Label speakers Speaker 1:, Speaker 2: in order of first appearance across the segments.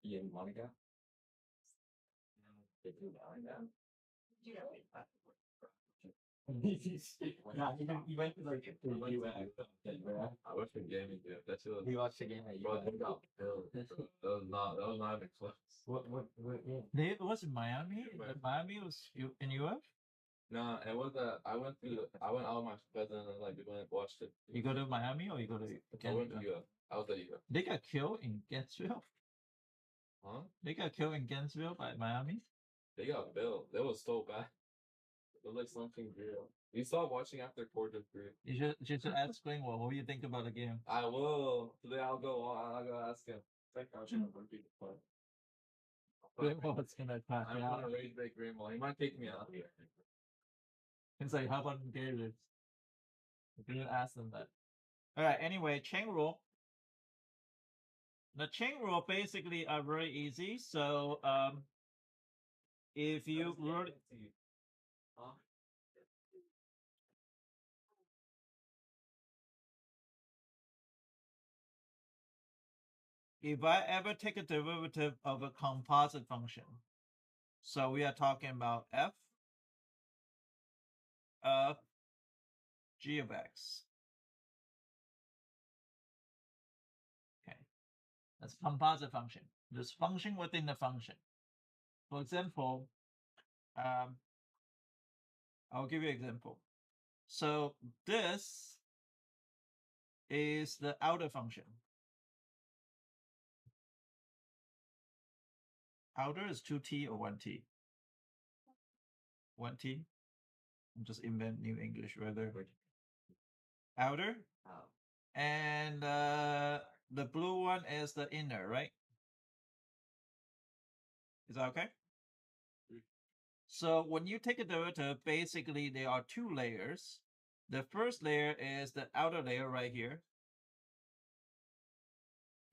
Speaker 1: Ian Monica. Nah, he went to like the US. I watched the game in Europe. That's it. He watched the game at US. That was not even close. What game? It was in Miami. Miami was in US. No, it was I went out with my cousin and like we went and watched it. You go to Miami or you go to
Speaker 2: I went to UF. I was at UF.
Speaker 1: They got killed in Gainesville.
Speaker 2: Huh?
Speaker 1: They got killed in Gainesville by Miami.
Speaker 2: They got built. That was so bad. It was like something real. You stopped watching after quarter 3.
Speaker 1: You should explain what you think about the game.
Speaker 2: I will. Today I'll go ask him. Think I should repeat the play.
Speaker 1: What's gonna pass
Speaker 2: I'm
Speaker 1: out?
Speaker 2: gonna raise Big Greenwell. He might take me out here.
Speaker 1: It's like, how about Gators? You didn't ask them that. All right. Anyway, chain rule. The chain rule basically are very easy. So if you wrote,
Speaker 2: Huh?
Speaker 1: if I ever take a derivative of a composite function, so we are talking about f of g of x. Okay, that's a composite function. This function within the function. For example, I'll give you an example. So this is the outer function. Outer is 2t or 1t. 1t. I'm just invent new English rather. Outer. And the blue one is the inner, right? Is that okay? So when you take a derivative, basically there are 2 layers. The first layer is the outer layer right here.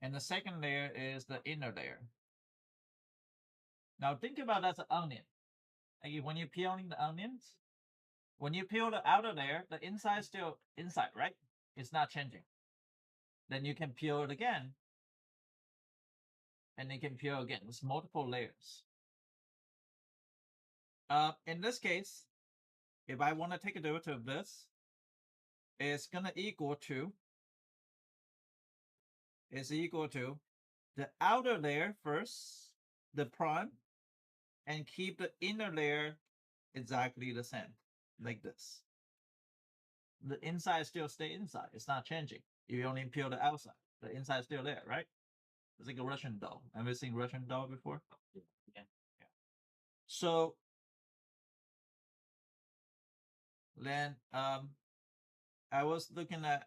Speaker 1: And the second layer is the inner layer. Now think about that as an onion. Like when you're peeling the onions, when you peel the outer layer, the inside is still inside, right? It's not changing. Then you can peel it again. And you can peel again. It's multiple layers. In this case, if I want to take a derivative of this, it's going to equal to the outer layer first, the prime, and keep the inner layer exactly the same, like this. The inside still stay inside. It's not changing. You only peel the outside. The inside is still there, right? It's like a Russian doll. Have you seen Russian doll before? Yeah. So then I was looking at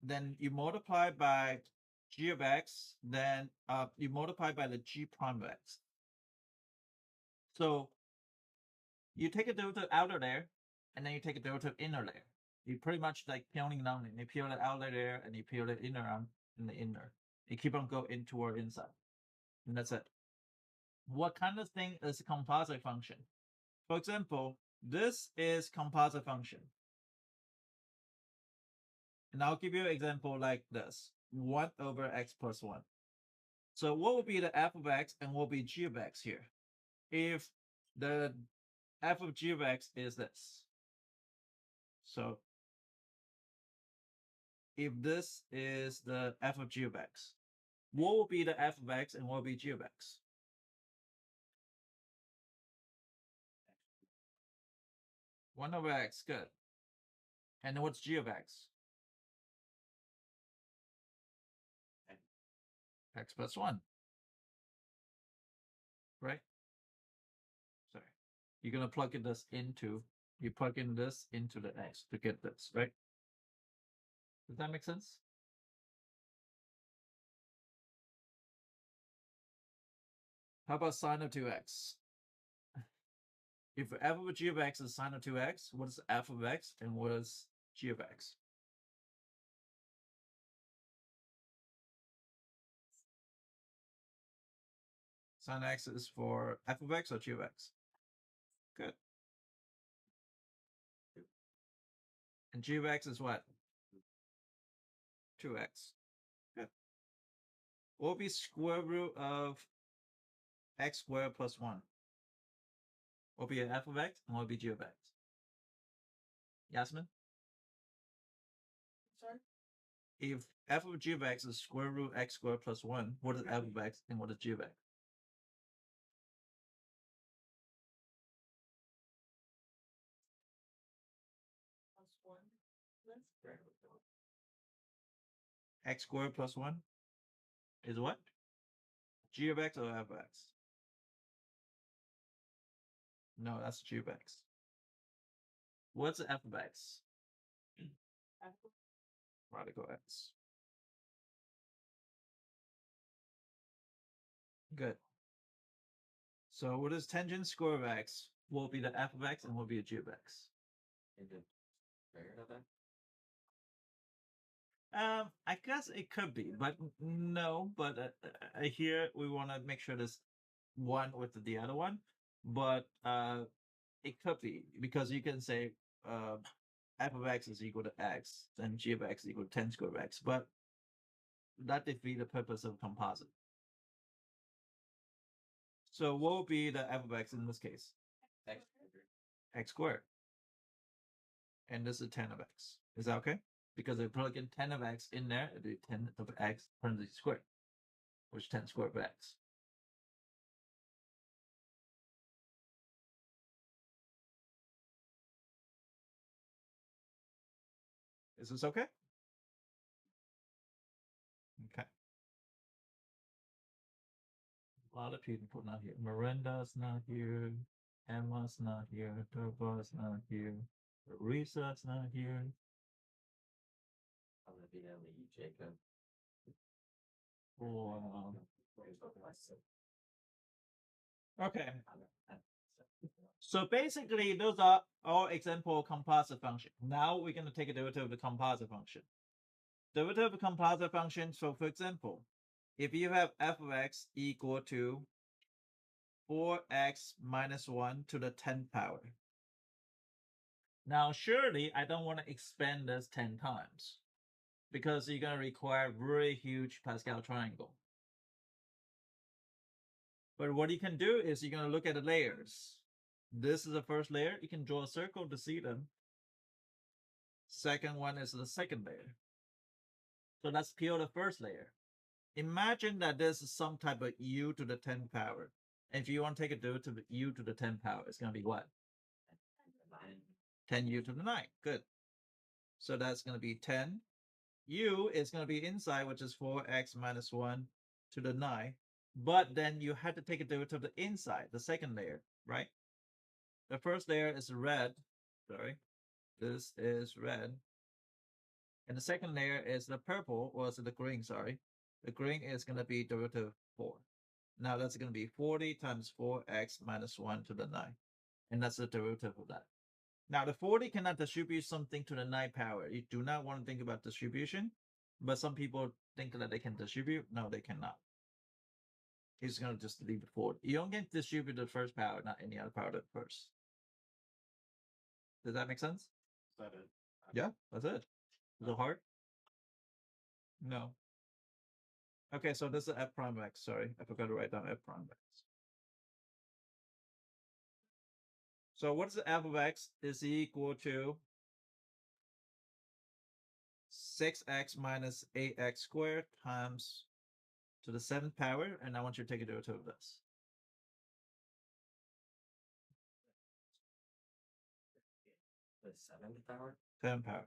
Speaker 1: then you multiply by g of x, then you multiply by the g prime of x. So you take a derivative outer layer, and then you take a derivative inner layer. You pretty much like peeling an onion. You peel the outer layer, and you peel the inner in the inner. You keep on going toward inside, and that's it. What kind of thing is a composite function? For example, this is composite function. And I'll give you an example like this. 1 over x plus 1. So what will be the f of x and what will be g of x here? If the f of g of x is this. So if this is the f of g of x, what will be the f of x and what will be g of x? One over x, good. And what's g of x? X plus 1. Right? Sorry. You're going to plug in this into, you plug in this into the x to get this, right? Does that make sense? How about sine of 2x? If f of g of x is sine of 2x, what is f of x and what is g of x? Sine x is for f of x or g of x? Good. And g of x is what? 2x. Good. What will be square root of x squared plus 1? What will be f of x and what will be g of x? Yasmin?
Speaker 3: Sorry?
Speaker 1: If f of g of x is square root x squared plus 1, what is f of x and what is g of x?
Speaker 3: Plus 1.
Speaker 1: X squared plus 1 is what? G of x or f of x? No, that's g of x. What's f of x? Radical x. Good. So what is tangent square of x? What will be the f of x and what will be the g of x? I guess it could be, but no. But here we want to make sure there's one with the other one. But it could be because you can say f of x is equal to x, and g of x is equal to tan square of x. But that defeats the purpose of composite. So what will be the f of x in this case? X squared. And this is tan of x. Is that okay? Because if I plug in tan of x in there, it'll be tan of x parentheses squared, which is tan squared of x. Is this okay? Okay. A lot of people not here. Miranda's not here. Emma's not here. Turbo's not here. Risa's not here.
Speaker 2: Olivia Lee, Jacob.
Speaker 1: Wow. Okay. So basically, those are all example composite function. Now we're going to take a derivative of the composite function. Derivative of composite function. So for example, if you have f of x equal to 4x minus 1 to the 10th power. Now, surely I don't want to expand this 10 times because you're going to require really huge Pascal triangle. But what you can do is you're going to look at the layers. This is the first layer. You can draw a circle to see them. Second one is the second layer. So let's peel the first layer. Imagine that this is some type of u to the 10th power. And if you want to take a derivative of u to the 10th power, it's going to be what? 10u to the 9. Good. So that's going to be 10. U is going to be inside, which is 4x minus 1 to the 9. But then you have to take a derivative of the inside, the second layer, right? The first layer is red. Sorry. This is red. And the second layer is the purple, or is it the green? Sorry. The green is going to be derivative 4. Now that's going to be 40 times 4x minus 1 to the 9. And that's the derivative of that. Now the 40 cannot distribute something to the 9 power. You do not want to think about distribution, but some people think that they can distribute. No, they cannot. He's going to just leave the 40. You don't get to distribute the first power, not any other power at first. Does that make sense?
Speaker 2: Is that it?
Speaker 1: Yeah, that's it. Is it hard? No. Okay, so this is f prime x. Sorry, I forgot to write down f prime x. So what is the f of x is equal to 6x minus 8x squared times to the 7th power, and I want you to take a derivative of this.
Speaker 2: The 7th power?
Speaker 1: 7th power.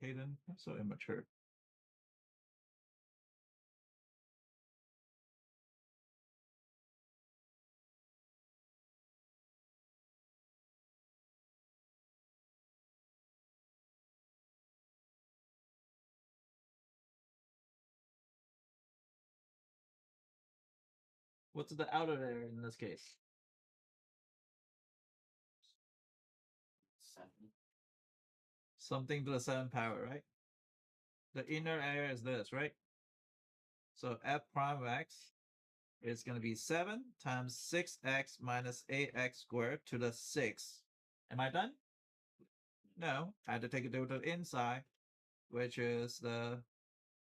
Speaker 1: Hayden, I'm so immature. What's the outer layer in this case?
Speaker 2: 7.
Speaker 1: something to the 7 power, right? The inner area is this, right? So f prime of x is going to be 7 times 6x minus 8x squared to the 6. Am I done? No, I had to take it to the inside, which is the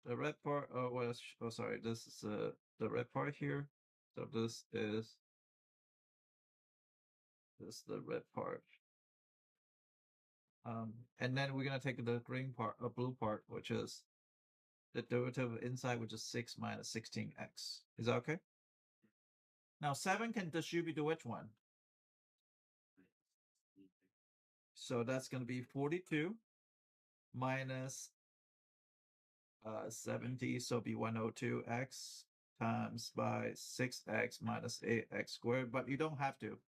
Speaker 1: red part. Oh, sorry, this is the red part here. So this is the red part. And then we're gonna take the green part, or blue part, which is the derivative of inside, which is 6 minus 16x. Is that okay? Now 7 can distribute to which one? So that's going to be 42 minus 70, so it'll be 102x times by 6x minus 8x squared, but you don't have to.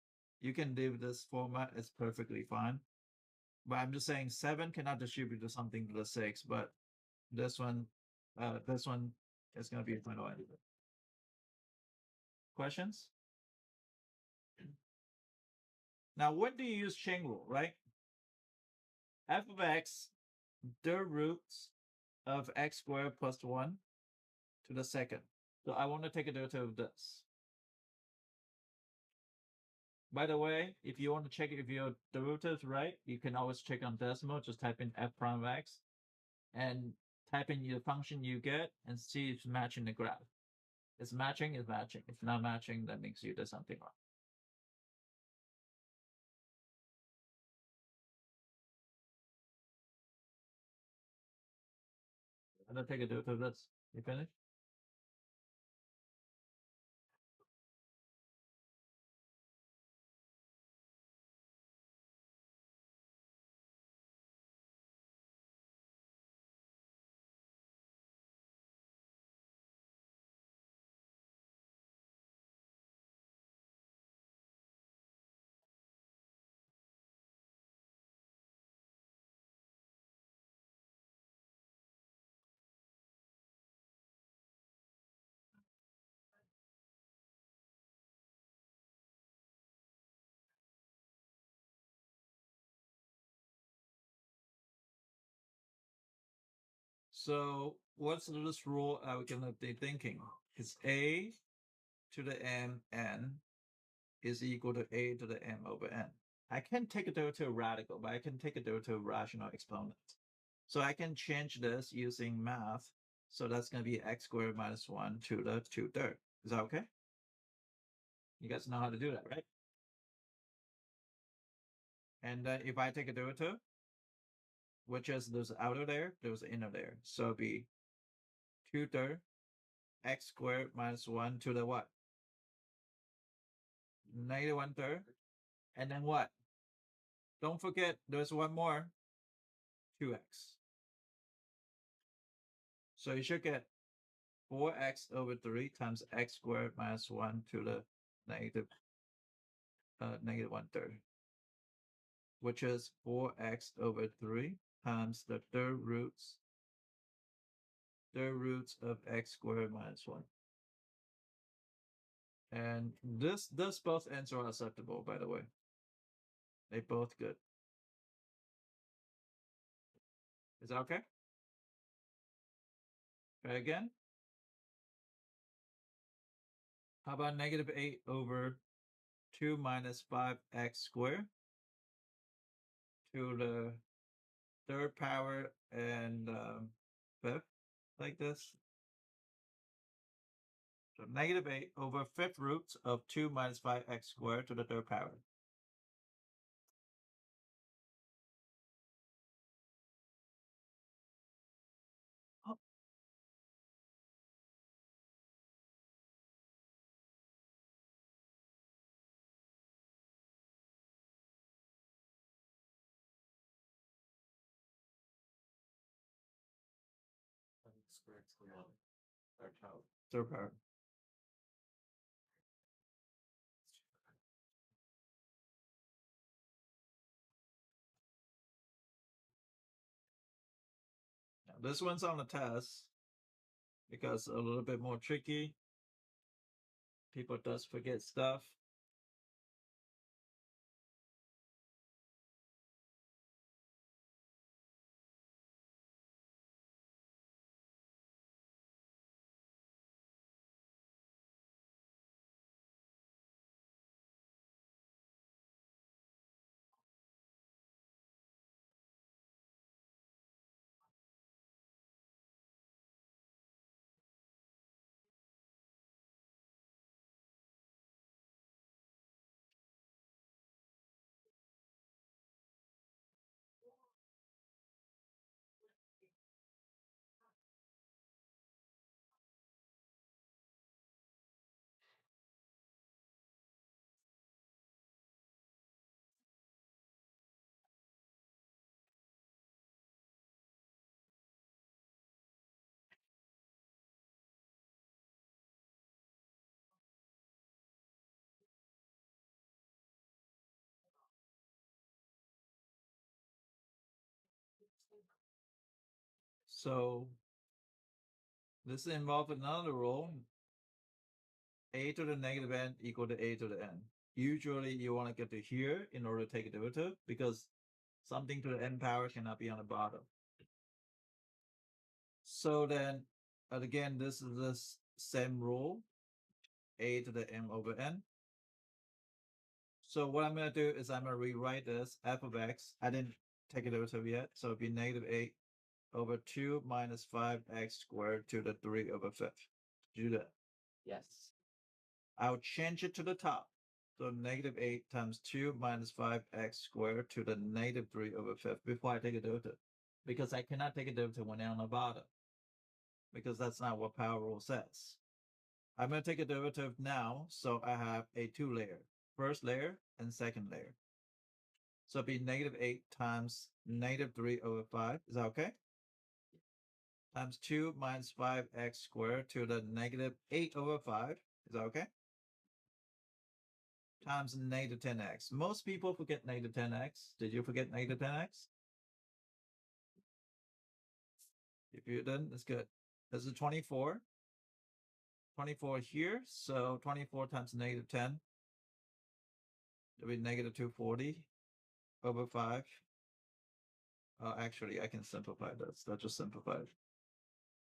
Speaker 1: You can leave this format, it's perfectly fine. But I'm just saying 7 cannot distribute to something to the 6, but this one is going to be a final answer. Questions? Now, when do you use chain rule, right? F of x, the roots of x squared plus 1 to the second. So I want to take a derivative of this. By the way, if you want to check if your derivative is right, you can always check on decimal. Just type in f prime of x and type in your function you get and see if it's matching the graph. If it's matching, it's matching. If not matching, that means you did something wrong. I'm gonna take a derivative of this. You finished? So what's this rule we're gonna be thinking? It's a to the m n is equal to a to the m over n. I can take a derivative radical, but I can take a derivative rational exponent. So I can change this using math. So that's going to be x squared minus 1 to the 2/3. Is that okay? You guys know how to do that, right? And then if I take a derivative, which is there's outer layer, there's inner layer. So it'll be 2/3 x squared minus 1 to the what? Negative 1/3. And then what? Don't forget, there's one more, 2x. So you should get 4x over 3 times x squared minus 1 to the negative 1/3, which is 4x over 3 times the third roots of x squared minus 1. And this both ends are acceptable, by the way. They both good. Is that okay? Try again. How about negative 8 over 2 minus 5x squared to the third power and fifth, like this? So negative 8 over fifth roots of 2 minus 5x squared to the third power. Oh. Third power. Now, this one's on the test because a little bit more tricky. People does forget stuff. So this involves another rule. A to the negative n equal to a to the n. Usually you want to get to here in order to take a derivative because something to the n power cannot be on the bottom. So then, again, this is the same rule, a to the m over n. So what I'm going to do is I'm going to rewrite this f of x. I didn't take a derivative yet, so it'd be negative 8 over 2 minus 5x squared to the 3 over 5. Do that.
Speaker 2: Yes.
Speaker 1: I'll change it to the top. So negative 8 times 2 minus 5x squared to the negative 3 over 5 before I take a derivative. Because I cannot take a derivative when they're on the bottom. Because that's not what power rule says. I'm going to take a derivative now, so I have a 2 layer. First layer and second layer. So it'd be negative 8 times negative 3 over 5. Is that okay? Times 2 minus 5x squared to the negative 8 over 5. Is that okay? Times negative 10x. Most people forget negative 10x. Did you forget negative 10x? If you didn't, it's good. This is 24. 24 here. So 24 times negative 10. It'll be negative 240 over 5. Actually, I can simplify this. Let's just simplify it.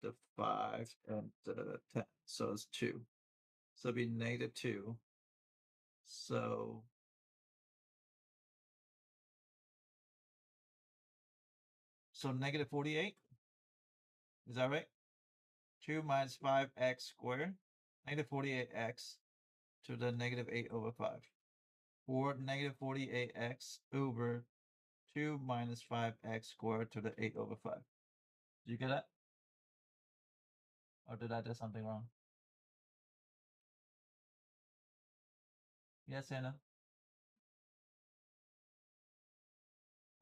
Speaker 1: The 5 and the 10. So it's 2. So it'd be negative 2. So negative 48. Is that right? 2 minus 5x squared, negative 48x to the negative 8 over 5. Or negative 48x over 2 minus 5x squared to the 8 over 5. Did you get that? Or did I do something wrong? Yes, Anna?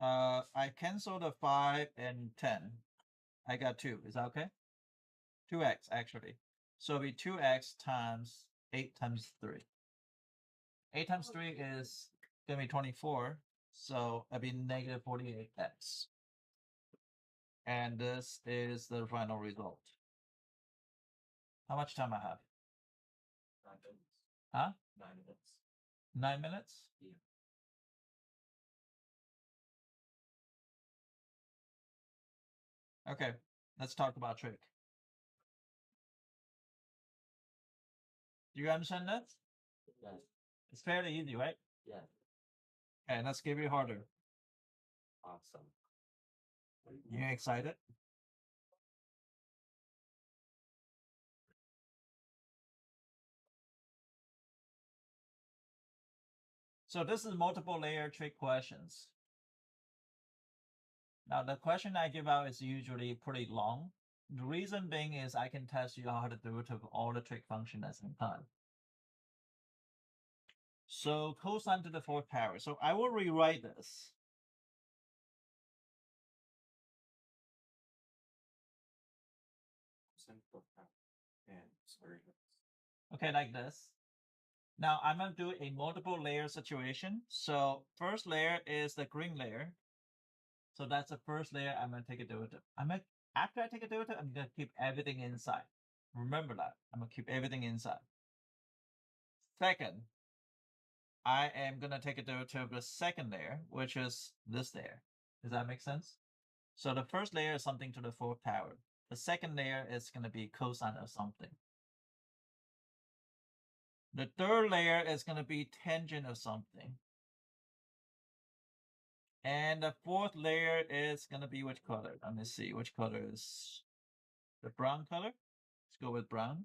Speaker 1: I cancel the 5 and 10. I got 2. Is that okay? 2x, actually. So it'll be 2x times 8 times 3. 8 times 3 is going to be 24. So it'll be negative 48x. And this is the final result. How much time I have?
Speaker 2: 9 minutes.
Speaker 1: Huh?
Speaker 2: 9 minutes.
Speaker 1: 9 minutes?
Speaker 2: Yeah.
Speaker 1: Okay, let's talk about trig. Do you understand that?
Speaker 2: Yes.
Speaker 1: It's fairly easy, right?
Speaker 2: Yeah.
Speaker 1: Okay, let's give it harder.
Speaker 2: Awesome.
Speaker 1: You excited? So this is multiple layer trig questions. Now the question I give out is usually pretty long. The reason being is I can test you how to do it with all the trig function at the same time. So cosine to the 4th power. So I will rewrite this. Okay, like this. Now I'm going to do a multiple layer situation. So first layer is the green layer. So that's the first layer. I'm going to take a derivative. After I take a derivative, I'm going to keep everything inside. Remember that. I'm going to keep everything inside. Second, I am going to take a derivative of the second layer, which is this layer. Does that make sense? So the first layer is something to the 4th power. The second layer is going to be cosine of something. The third layer is going to be tangent of something. And the 4th layer is going to be which color? Let me see. Which color is the brown color? Let's go with brown.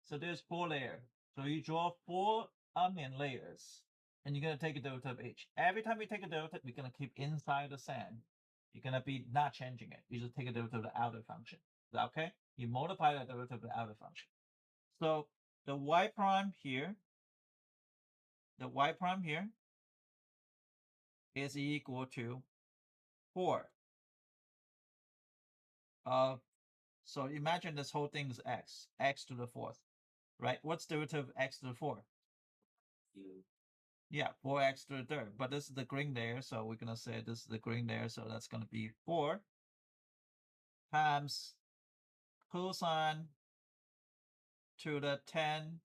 Speaker 1: So there's 4 layers. So you draw 4 onion layers. And you're going to take a derivative of each. Every time you take a derivative, you're going to keep inside the sand. You're going to be not changing it. You just take a derivative of the outer function. Is that okay? You multiply the derivative of the outer function. So the y prime here, is equal to 4. So imagine this whole thing is x to the 4th, right? What's the derivative of x to the 4th? Yeah, 4x to the 3rd. But this is the green layer, so we're going to say this is the green layer, so that's going to be 4. times cosine to the 10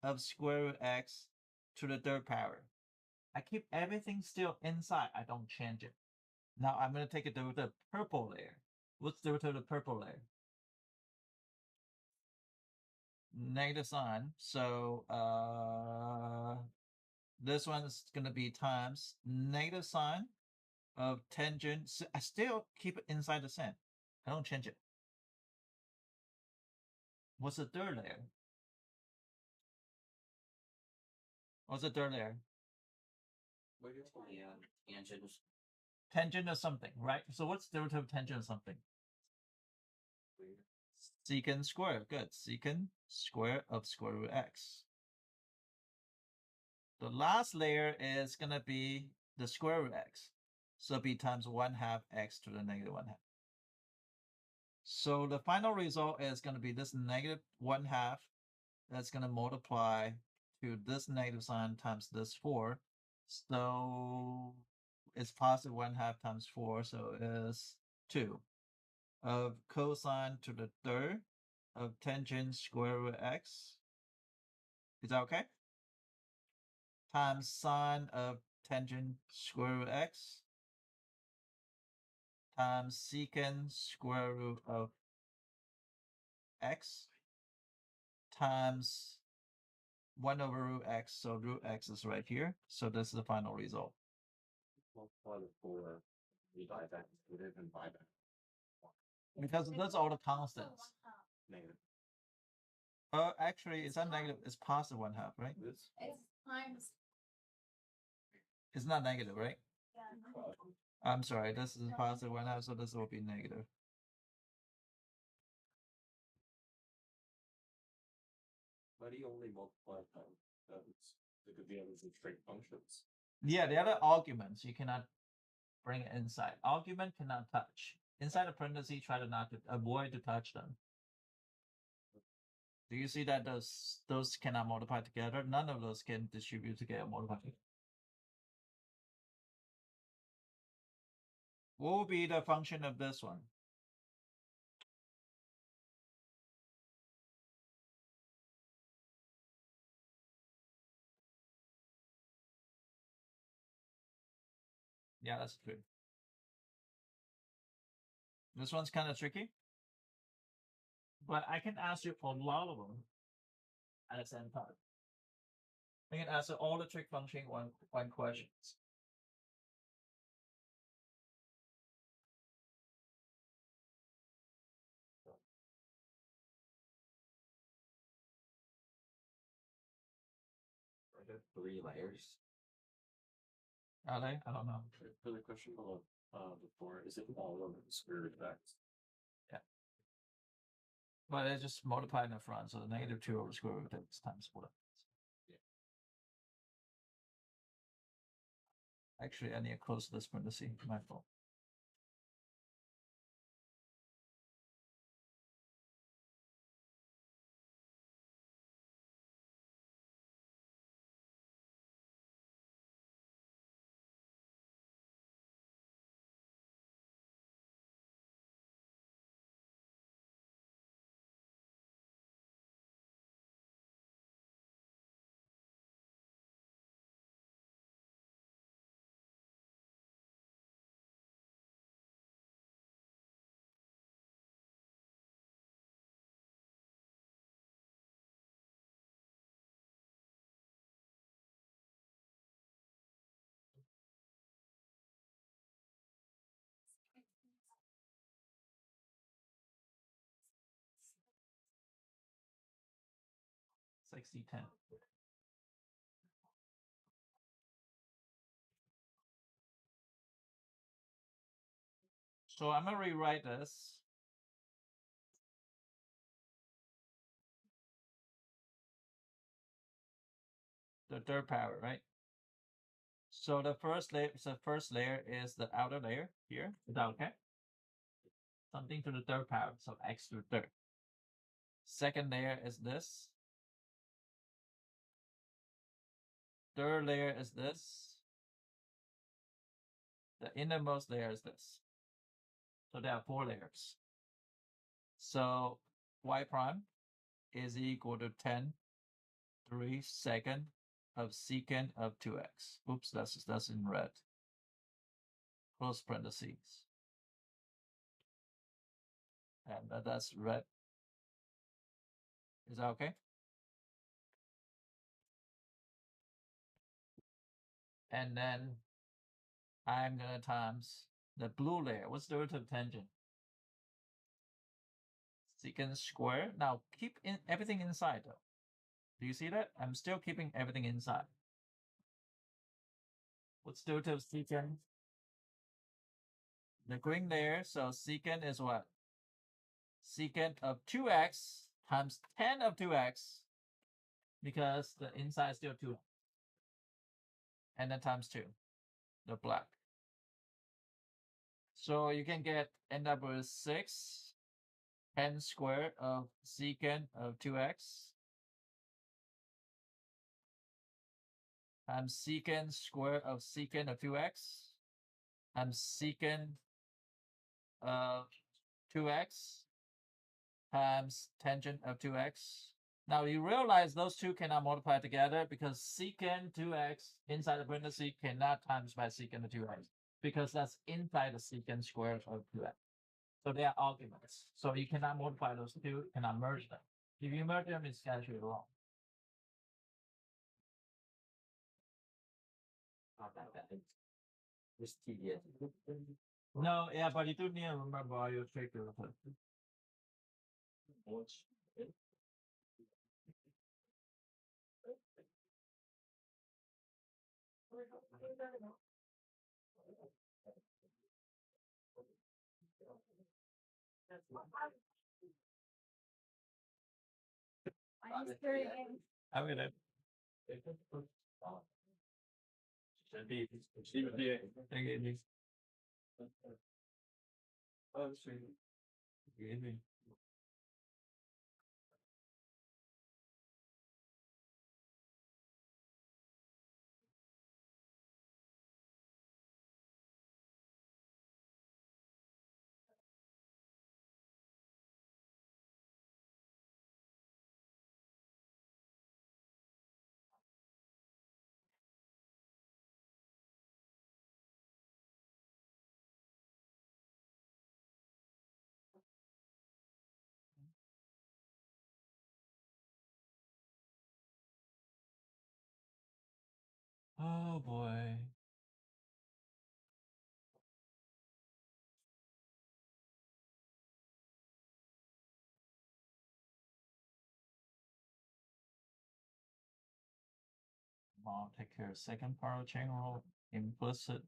Speaker 1: of square root x to the third power. I keep everything still inside. I don't change it. Now I'm going to take it to the purple layer. What's the root of the purple layer? Negative sign. So this one's going to be times negative sign of tangent. I still keep it inside the same. I don't change it. What's the third layer? What's the third layer?
Speaker 4: Tangent.
Speaker 1: Tangent of something, right? So what's the root of tangent of something? Secant square. Good. Secant square of square root x. The last layer is going to be the square root x. So b times 1/2 x to the negative 1/2. So the final result is going to be this negative 1/2 that's going to multiply to this negative sign times this 4. So it's positive 1/2 times 4, so it's 2 of cosine to the third of tangent square root x. Is that okay? Times sine of tangent square root x times secant square root of x times 1 over root x. So root x is right here. So this is the final result.
Speaker 4: Multiply the 4, divide that negative and divide that
Speaker 1: Because that's all the constants.
Speaker 4: negative.
Speaker 1: Actually, it's not negative. It's positive 1/2, right?
Speaker 4: This
Speaker 3: It's times.
Speaker 1: It's not negative, right?
Speaker 3: Yeah.
Speaker 1: I'm sorry. This is positive 1/2, so this will be negative.
Speaker 4: Why do you only multiply times? Because the others are straight functions.
Speaker 1: Yeah, the other arguments you cannot bring it inside. Argument cannot touch. Inside the parentheses, try to not to avoid to touch them. Do you see that those cannot multiply together? None of those can distribute together, multiply together. What will be the function of this one? Yeah, that's true. This one's kind of tricky. But I can ask you for a lot of them at the same time. I can answer all the trick function one questions.
Speaker 4: Are there 3 layers?
Speaker 1: Are they? I don't know.
Speaker 4: For the question below, before, is it all of the square root of x?
Speaker 1: But it's just multiply in the front, so the negative 2 over square root of x times 4.
Speaker 4: Yeah.
Speaker 1: Actually, I need to close this parenthesis. My fault. It's like C10. So I'm gonna rewrite this. The third power, right? So the first layer is the outer layer here. Is that okay? Something to the third power, so x to the third. Second layer is this. Third layer is this. The innermost layer is this. So there are 4 layers. So y prime is equal to 10 3 second of secant of 2x. Oops, that's in red. Close parentheses. And that's red. Is that okay? And then I'm gonna times the blue layer. What's the derivative of tangent? Secant square. Now keep in everything inside though. Do you see that? I'm still keeping everything inside. What's the derivative of secant? The green layer, so secant is what? Secant of 2x times 10 of 2x because the inside is still 2. And then times 2, the black. So you can end up with 6 10 squared of secant of 2x times secant square of secant of 2x times secant of 2x times tangent of 2x. Now you realize those two cannot multiply together because secant 2x inside the parenthesis cannot times by secant of 2x because that's inside the secant square of 2x. So they are arguments. So you cannot multiply those two, cannot merge them. If you merge them, it's actually wrong.
Speaker 5: Not that bad. Just tedious.
Speaker 1: No, yeah, but you do need to remember all your triggers.
Speaker 2: Watch.
Speaker 3: I'm just carrying.
Speaker 1: I'm gonna.
Speaker 2: Oh, sweet.
Speaker 1: Oh boy. I'll take care of second part of chain rule, implicit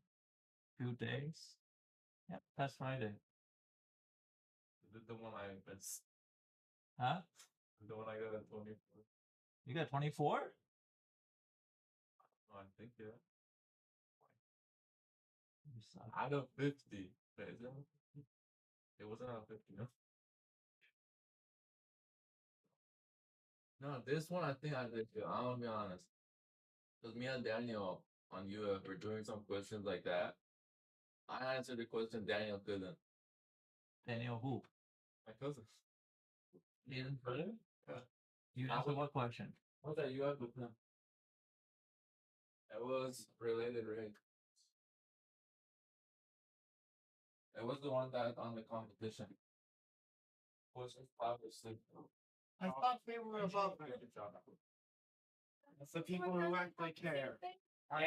Speaker 1: 2 days. Yep, that's Friday.
Speaker 2: The one I missed.
Speaker 1: Huh?
Speaker 2: The one I got at 24.
Speaker 1: You got 24?
Speaker 2: Oh, I think, yeah.
Speaker 1: You suck.
Speaker 2: Out of 50. Wait, is it? It wasn't out of 50, no? No, this one I think I did too. I'm gonna be honest. Because me and Daniel on UF were doing some questions like that. I answered the question, Daniel couldn't.
Speaker 1: Daniel who?
Speaker 2: My cousin.
Speaker 1: Ian?
Speaker 2: Yeah.
Speaker 1: You
Speaker 2: I
Speaker 1: answer
Speaker 2: would-
Speaker 1: what question?
Speaker 2: What's that UF with him? It was related rate. It was the one that on the competition. Questions 5 or 6.
Speaker 4: I thought they were above me.
Speaker 2: Good job.
Speaker 4: It's the people who actually care.